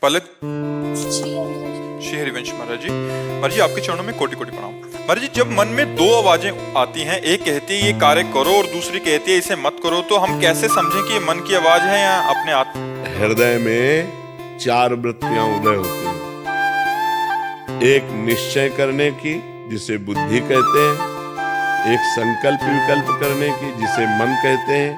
पहले श्री हरिवंश महाराज जी, महाराज जी आपके चरणों में कोटि कोटि प्रणाम। महाराज जी, जब मन में दो आवाजें आती हैं, एक कहती है ये कार्य करो और दूसरी कहती है इसे मत करो, तो हम कैसे समझें कि ये मन की आवाज है या अपने आत्मा? हृदय में चार वृत्तियां उदय होती हैं। एक निश्चय करने की, जिसे बुद्धि कहते हैं, एक संकल्प विकल्प करने की, जिसे मन कहते हैं,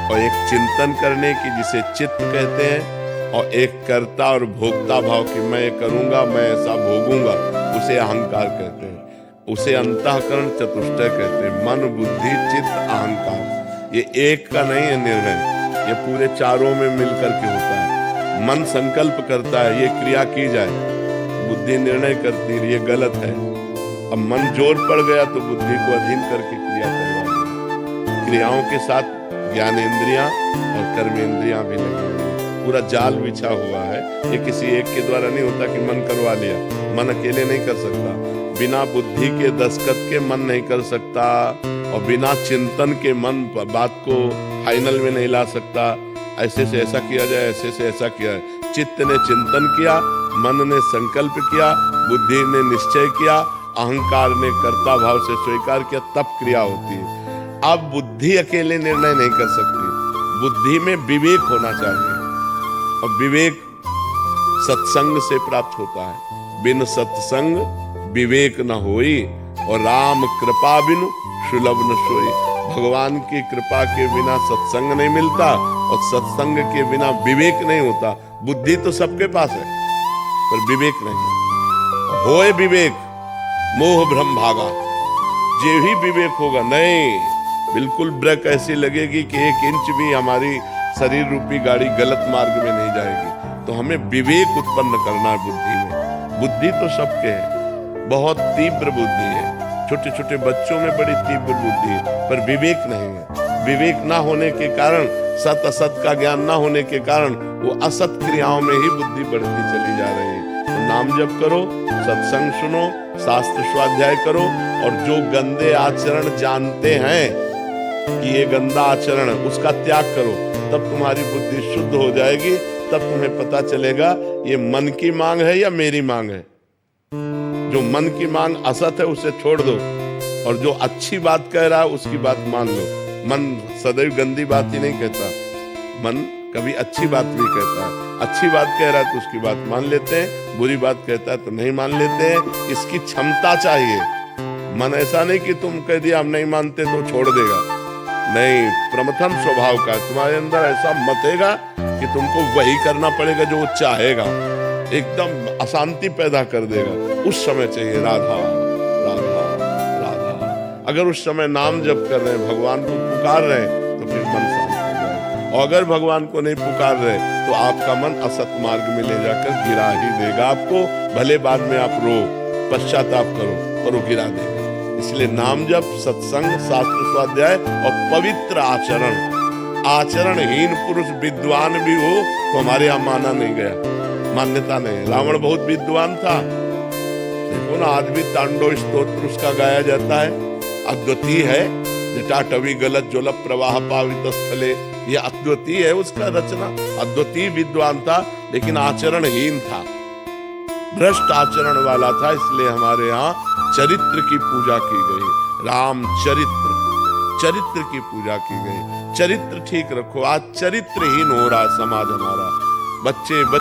और एक चिंतन करने की, जिसे चित्त कहते हैं, और एक कर्ता और भोक्ता भाव की मैं करूंगा, मैं ऐसा भोगूंगा, उसे अहंकार कहते हैं। उसे अंतःकरण चतुष्टय कहते हैं। मन, बुद्धि, चित्त, अहंकार। ये एक का नहीं है निर्णय, ये पूरे चारों में मिलकर के होता है। मन संकल्प करता है ये क्रिया की जाए, बुद्धि निर्णय करती है ये गलत है। अब मन जोर पड़ गया तो बुद्धि को अधीन करके क्रिया करवा दी। क्रियाओं के साथ ज्ञानेंद्रियां और कर्मेंद्रियां भी लगी हुई है। पूरा जाल बिछा हुआ है। ये किसी एक के द्वारा नहीं होता कि मन करवा लिया। मन अकेले नहीं कर सकता, बिना बुद्धि के दस्तखत के मन नहीं कर सकता, और बिना चिंतन के मन बात को फाइनल में नहीं ला सकता। ऐसे से ऐसा किया जाए, ऐसे से ऐसा किया है। चित्त ने चिंतन किया, मन ने संकल्प किया, बुद्धि ने निश्चय किया, अहंकार ने कर्ता भाव से स्वीकार किया, तब क्रिया होती है। अब बुद्धि अकेले निर्णय नहीं कर सकती, बुद्धि में विवेक होना चाहिए, और विवेक सत्संग से प्राप्त होता है। बिन सत्संग विवेक न होई, और राम कृपा बिनु सुलभ न सोई। भगवान की कृपा के बिना सत्संग नहीं मिलता, और सत्संग के बिना विवेक नहीं होता। बुद्धि तो सबके पास है, पर विवेक नहीं। होए विवेक मोह भ्रम भागा, जे ही विवेक होगा नहीं, बिल्कुल ब्रेक ऐसी लगेगी कि 1 इंच भी हमारी शरीर रूपी गाड़ी गलत मार्ग में नहीं जाएगी। तो हमें विवेक उत्पन्न करना है बुद्धि में। बुद्धि तो सबके है, बहुत तीव्र बुद्धि है। छोटे छोटे बच्चों में बड़ी तीव्र बुद्धि है, पर विवेक नहीं है। विवेक ना होने के कारण, सत असत का ज्ञान ना होने के कारण, वो असत क्रियाओं में ही बुद्धि बढ़ती चली जा रही है। तो नाम जप करो, सत्संग सुनो, शास्त्र स्वाध्याय करो, और जो गंदे आचरण जानते हैं कि ये गंदा आचरण है, उसका त्याग करो, तब तुम्हारी बुद्धि शुद्ध हो जाएगी। तब तुम्हें पता चलेगा ये मन की मांग है या मेरी मांग है। जो मन की मांग असत है उसे छोड़ दो, और जो अच्छी बात कह रहा है उसकी बात मान लो। मन सदैव गंदी बात ही नहीं कहता, मन कभी अच्छी बात भी कहता है। अच्छी बात कह रहा है तो उसकी बात मान लेते हैं, बुरी बात कहता है तो नहीं मान लेते हैं। इसकी क्षमता चाहिए। मन ऐसा नहीं कि तुम कह दिया हम नहीं मानते तो छोड़ देगा, नहीं। प्रमथन स्वभाव का तुम्हारे अंदर ऐसा मतेगा कि तुमको वही करना पड़ेगा जो वो चाहेगा, एकदम अशांति पैदा कर देगा। उस समय चाहिए राधा राधा राधा। अगर उस समय नाम जप कर रहे हैं, भगवान को पुकार रहे हैं, तो फिर मन शांत हो जाए। और अगर भगवान को नहीं पुकार रहे तो आपका मन असत मार्ग में ले जाकर गिरा ही देगा आपको। भले बाद में आप रो, पश्चाताप करो, पर वो गिरा देगा। इसलिए नाम जप, सत्संग, शास्त्र स्वाध्याय और पवित्र आचरण। आचरणहीन पुरुष विद्वान भी हो तो हमारे यहाँ माना नहीं गया, मान्यता नहीं। रावण बहुत विद्वान था, देखो ना, आज भी तांडव स्तोत्र उसका गाया जाता है। अद्वितीय है, जटाटवी गलत ज्वल प्रवाह पावित स्थले, ये अद्वितीय है उसका रचना। अद्वितीय विद्वान था, लेकिन आचरणहीन था, भ्रष्ट आचरण वाला था। इसलिए हमारे यहाँ चरित्र की पूजा की गई। राम चरित्र, चरित्र की पूजा की गई। चरित्र ठीक रखो। आज चरित्रहीन हो रहा है समाज हमारा। बच्चे